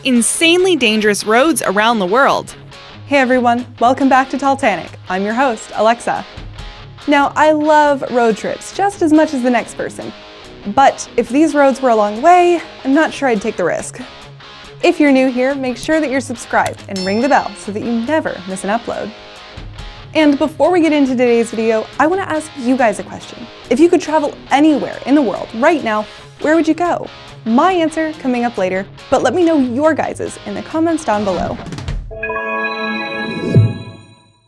Insanely dangerous roads around the world. Hey everyone, welcome back to Titanic. I'm your host, Alexa. Now, I love road trips just as much as the next person. But if these roads were a long way, I'm not sure I'd take the risk. If you're new here, make sure that you're subscribed and ring the bell so that you never miss an upload. And before we get into today's video, I want to ask you guys a question. If you could travel anywhere in the world right now, where would you go? My answer coming up later, but let me know your guys's in the comments down below.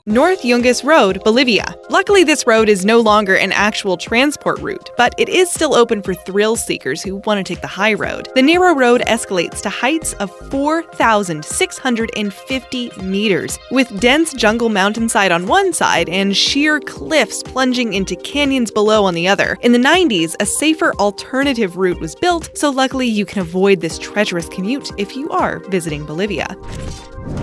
North Yungas Road, Bolivia. Luckily, this road is no longer an actual transport route, but it is still open for thrill seekers who want to take the high road. The narrow road escalates to heights of 4,650 meters, with dense jungle mountainside on one side and sheer cliffs plunging into canyons below on the other. In the 90s, a safer alternative route was built, so luckily you can avoid this treacherous commute if you are visiting Bolivia.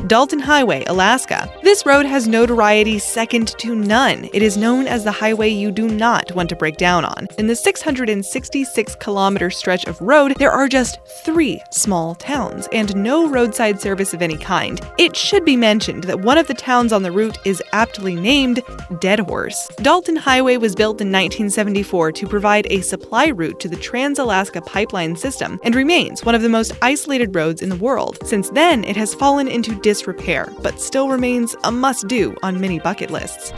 Dalton Highway, Alaska. This road has notoriety second to none. It is known as the highway you do not want to break down on. In the 666-kilometer stretch of road, there are just 3 small towns and no roadside service of any kind. It should be mentioned that one of the towns on the route is aptly named Dead Horse. Dalton Highway was built in 1974 to provide a supply route to the Trans-Alaska Pipeline system and remains one of the most isolated roads in the world. Since then, it has fallen into disrepair, but still remains a must-do on many bucket lists.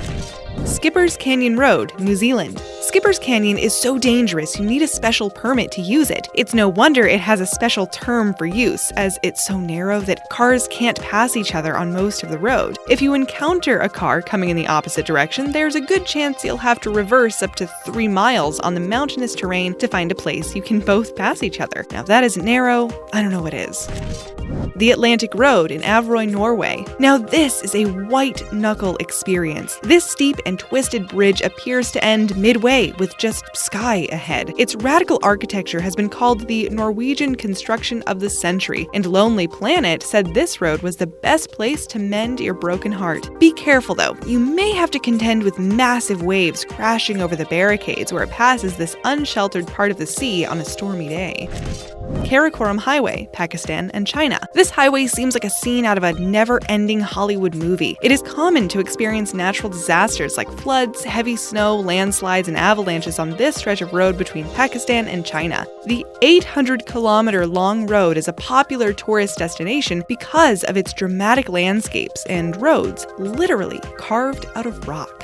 Skipper's Canyon Road, New Zealand. Skipper's Canyon is so dangerous you need a special permit to use it. It's no wonder it has a special term for use, as it's so narrow that cars can't pass each other on most of the road. If you encounter a car coming in the opposite direction, there's a good chance you'll have to reverse up to 3 miles on the mountainous terrain to find a place you can both pass each other. Now, if that isn't narrow, I don't know what is. The Atlantic Road in Averøy, Norway. Now this is a white-knuckle experience. This steep and twisted bridge appears to end midway with just sky ahead. Its radical architecture has been called the Norwegian construction of the century, and Lonely Planet said this road was the best place to mend your broken heart. Be careful though, you may have to contend with massive waves crashing over the barricades where it passes this unsheltered part of the sea on a stormy day. Karakoram Highway, Pakistan and China. This highway seems like a scene out of a never-ending Hollywood movie. It is common to experience natural disasters like floods, heavy snow, landslides, and avalanches on this stretch of road between Pakistan and China. The 800-kilometer long road is a popular tourist destination because of its dramatic landscapes and roads literally carved out of rock.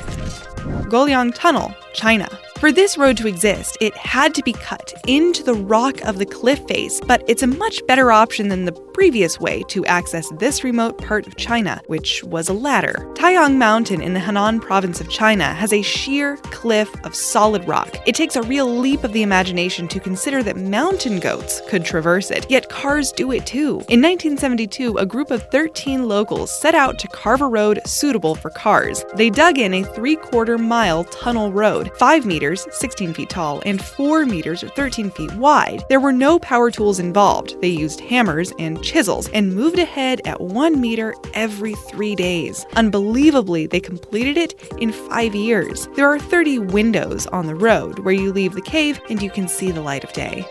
Golian Tunnel, China. For this road to exist, it had to be cut into the rock of the cliff face, but it's a much better option than the previous way to access this remote part of China, which was a ladder. Taiyang Mountain in the Henan province of China has a sheer cliff of solid rock. It takes a real leap of the imagination to consider that mountain goats could traverse it, yet cars do it too. In 1972, a group of 13 locals set out to carve a road suitable for cars. They dug in a 3/4-mile tunnel road, 5 meters, 16 feet tall, and 4 meters or 13 feet wide. There were no power tools involved. They used hammers and chisels and moved ahead at 1 meter every 3 days. Unbelievably, they completed it in 5 years. There are 30 windows on the road where you leave the cave and you can see the light of day.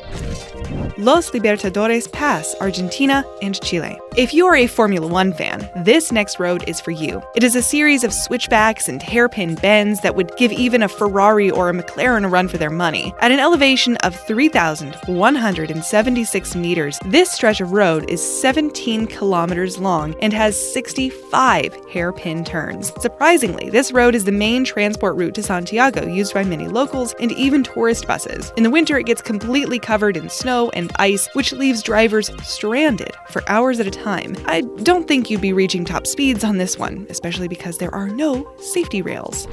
Los Libertadores Pass, Argentina and Chile. If you are a Formula 1 fan, this next road is for you. It is a series of switchbacks and hairpin bends that would give even a Ferrari or a McLaren a run for their money. At an elevation of 3,176 meters, this stretch of road is 17 kilometers long and has 65 hairpin turns. Surprisingly, this road is the main transport route to Santiago, used by many locals and even tourist buses. In the winter, it gets completely covered in snow and ice, which leaves drivers stranded for hours at a time. I don't think you'd be reaching top speeds on this one, especially because there are no safety rails.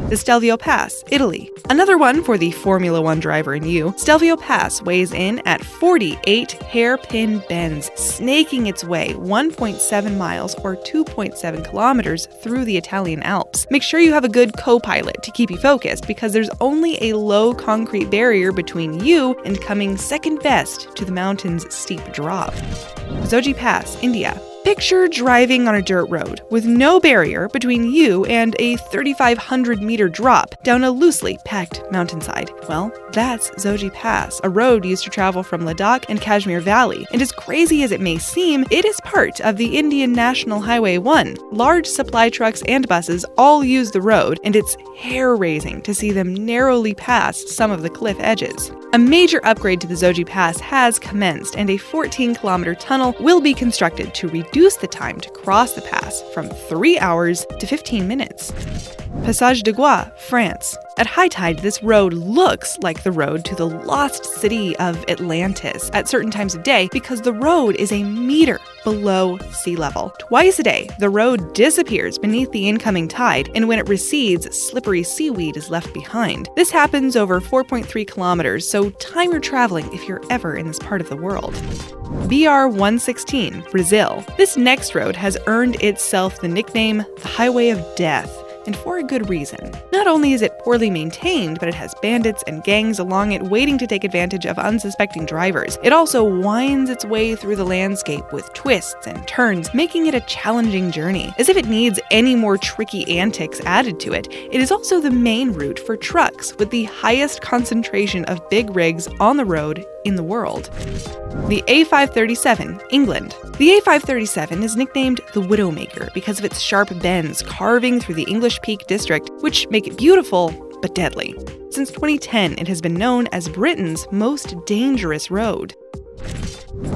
The Stelvio Pass, Italy. Another one for the Formula 1 driver in you. Stelvio Pass weighs in at 48 hairpin bends, snaking its way 1.7 miles or 2.7 kilometers through the Italian Alps. Make sure you have a good co-pilot to keep you focused, because there's only a low concrete barrier between you and coming second best to the mountain's steep drop. Zoji Pass, India. Picture driving on a dirt road with no barrier between you and a 3,500-meter drop down a loosely packed mountainside. Well, that's Zoji Pass, a road used to travel from Ladakh and Kashmir Valley. And as crazy as it may seem, it is part of the Indian National Highway 1. Large supply trucks and buses all use the road, and it's hair-raising to see them narrowly pass some of the cliff edges. A major upgrade to the Zoji Pass has commenced, and a 14-kilometer tunnel will be constructed to reduce the time to cross the pass from 3 hours to 15 minutes. Passage de Gois, France. At high tide, this road looks like the road to the lost city of Atlantis at certain times of day because the road is a meter below sea level. Twice a day, the road disappears beneath the incoming tide, and when it recedes, slippery seaweed is left behind. This happens over 4.3 kilometers, so time your traveling if you're ever in this part of the world. VR116 Brazil. This next road has earned itself the nickname the Highway of Death. And for a good reason. Not only is it poorly maintained, but it has bandits and gangs along it waiting to take advantage of unsuspecting drivers. It also winds its way through the landscape with twists and turns, making it a challenging journey. As if it needs any more tricky antics added to it, it is also the main route for trucks, with the highest concentration of big rigs on the road in the world. The A537 England. The A537 is nicknamed the Widowmaker because of its sharp bends carving through the English Peak District, which make it beautiful but deadly. Since 2010, it has been known as Britain's most dangerous road.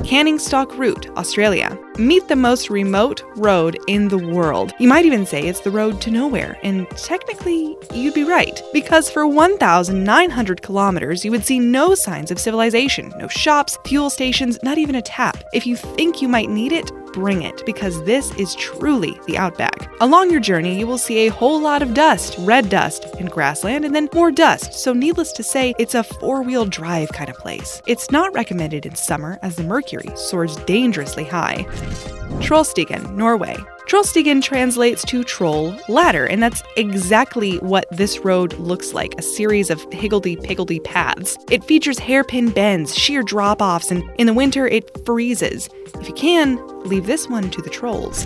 Canning Stock Route, Australia. Meet the most remote road in the world. You might even say it's the road to nowhere, and technically, you'd be right. Because for 1,900 kilometers, you would see no signs of civilization, no shops, fuel stations, not even a tap. If you think you might need it, bring it, because this is truly the outback. Along your journey, you will see a whole lot of dust, red dust, and grassland, and then more dust, so needless to say, it's a four-wheel drive kind of place. It's not recommended in summer, as the mercury soars dangerously high. Trollstigen, Norway. Trollstigen translates to troll ladder, and that's exactly what this road looks like, a series of higgledy-piggledy paths. It features hairpin bends, sheer drop-offs, and in the winter it freezes. If you can, leave this one to the trolls.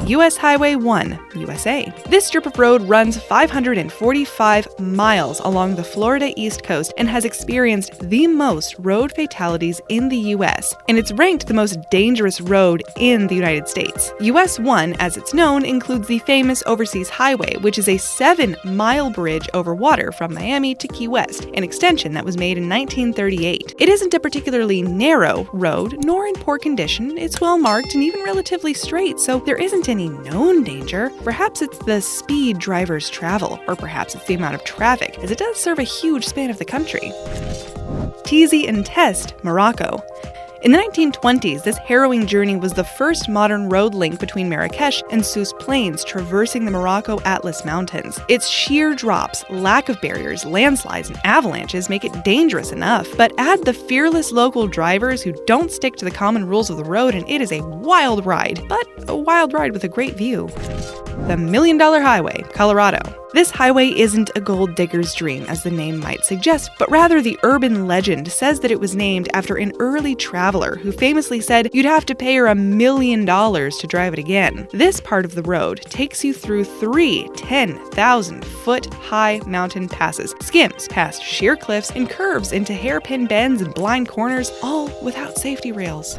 US Highway 1, USA. This strip of road runs 545 miles along the Florida East Coast and has experienced the most road fatalities in the US, and it's ranked the most dangerous road in the United States. US 1, as it's known, includes the famous Overseas Highway, which is a 7-mile bridge over water from Miami to Key West, an extension that was made in 1938. It isn't a particularly narrow road, nor in poor condition. It's well marked and even relatively straight, so there isn't any known danger. Perhaps it's the speed drivers travel, or perhaps it's the amount of traffic, as it does serve a huge span of the country. Tizi and Test, Morocco. In the 1920s, this harrowing journey was the first modern road link between Marrakesh and Sousse Plains, traversing the Morocco Atlas Mountains. Its sheer drops, lack of barriers, landslides, and avalanches make it dangerous enough, but add the fearless local drivers who don't stick to the common rules of the road, and it is a wild ride, but a wild ride with a great view. The $1 Million Highway, Colorado. This highway isn't a gold digger's dream, as the name might suggest, but rather the urban legend says that it was named after an early traveler who famously said you'd have to pay her $1 million to drive it again. This part of the road takes you through 3 10,000-foot-high mountain passes, skims past sheer cliffs, and curves into hairpin bends and blind corners, all without safety rails.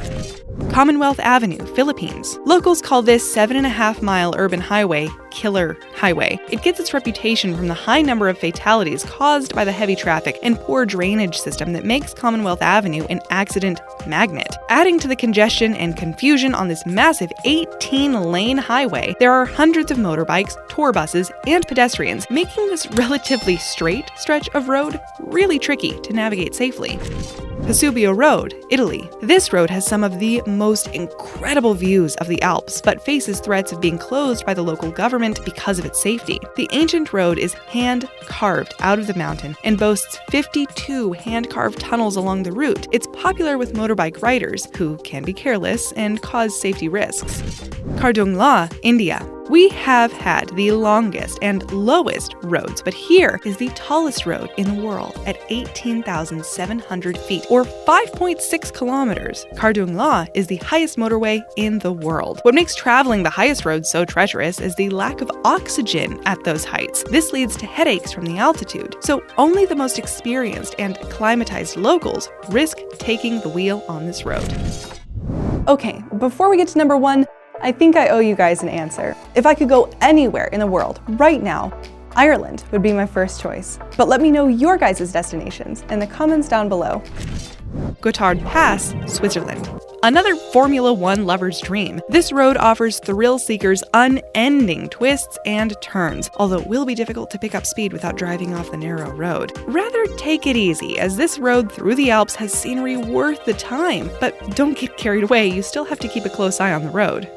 Commonwealth Avenue, Philippines. Locals call this 7.5-mile urban highway Killer Highway. It gets its reputation from the high number of fatalities caused by the heavy traffic and poor drainage system that makes Commonwealth Avenue an accident magnet. Adding to the congestion and confusion on this massive 18-lane highway, there are hundreds of motorbikes, tour buses, and pedestrians, making this relatively straight stretch of road really tricky to navigate safely. Vesuvio Road, Italy. This road has some of the most incredible views of the Alps, but faces threats of being closed by the local government because of its safety. The ancient road is hand-carved out of the mountain and boasts 52 hand-carved tunnels along the route. It's popular with motorbike riders, who can be careless and cause safety risks. Cardone Law India. We have had the longest and lowest roads, but here is the tallest road in the world at 18,700 feet, or 5.6 kilometers. Cardone Law is the highest motorway in the world. What makes traveling the highest road so treacherous is the lack of oxygen at those heights. This leads to headaches from the altitude, so only the most experienced and acclimatized locals risk taking the wheel on this road. Okay, before we get to number 1, I think I owe you guys an answer. If I could go anywhere in the world right now, Ireland would be my first choice. But let me know your guys' destinations in the comments down below. Gotthard Pass, Switzerland. Another Formula One lover's dream. This road offers thrill seekers unending twists and turns, although it will be difficult to pick up speed without driving off the narrow road. Rather take it easy, as this road through the Alps has scenery worth the time. But don't get carried away, you still have to keep a close eye on the road.